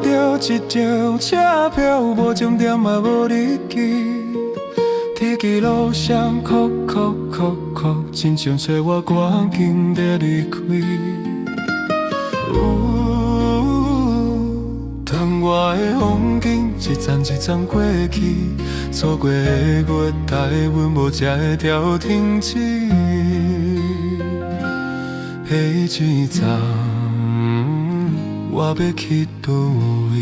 着一张车票，无终点嘛无日期。天气路上哭哭哭哭，真想找我赶紧地离开。窗外的风景一站一站过去，错过的月台，阮无才会调停止。下一站，我要去倒位？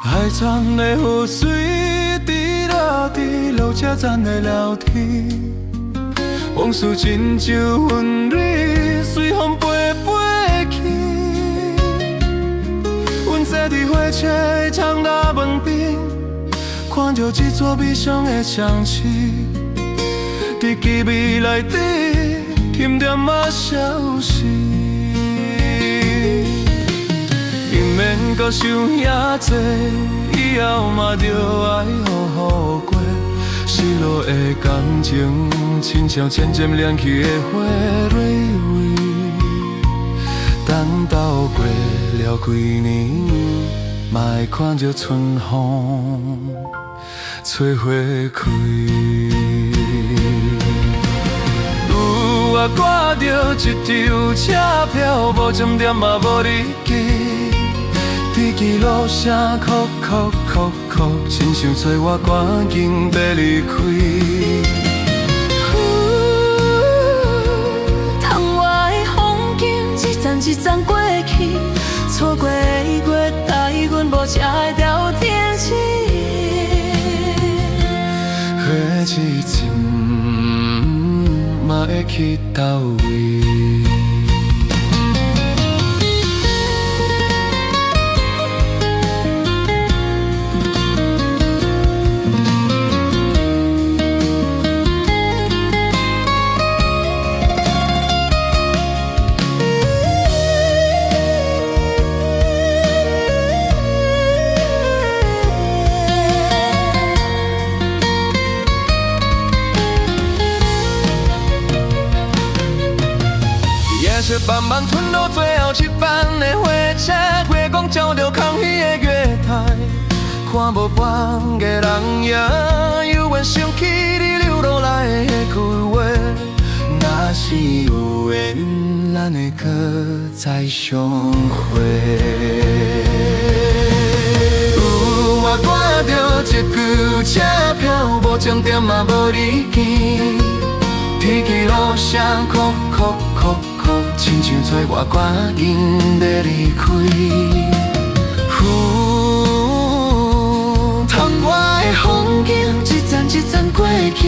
海滩的雨水滴落伫落车站的楼梯，往事亲像云蕊，随风飞飞去。阮坐伫火车的长大门边，看着这座悲伤的城市，伫记忆内底点点仔消失。免阁想遐多，以后嘛着爱好好过。失落的感情，亲像渐渐亮起的花蕊蕊。等到过了几年，嘛会看着春风吹花开。我挂着一张车票，无终点嘛无日期。天气路声哭哭哭哭，真想找我赶紧地离开。窗外的风景一站一站过去，错过的月台，阮无车会调停止。下一站，嘛会去倒位？夜色漫漫村路最后一班的火车，月光照着空虚的月台，看无半个人影，犹原想起你流落来的那句话。若是有缘，咱会搁再相会。我赶着一句车票，无终点嘛无日期。天气路声哭哭哭哭，亲像找我赶紧地离开。窗外的风景一站一站过去，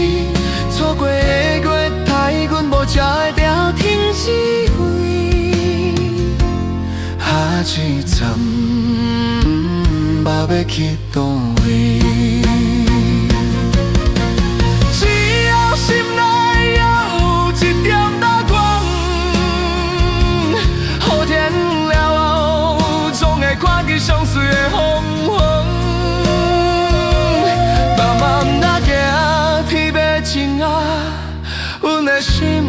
错过的月台，阮无才会调停止位。下一站，嘛要去倒位？心内有一点大光，雨天了后，总会看见相随的风风。茫茫若行，天要晴啊，阮的心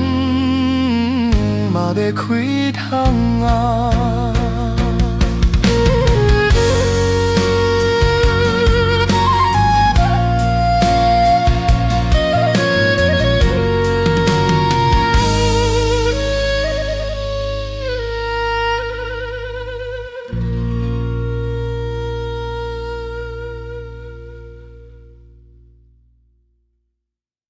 嘛要开通啊。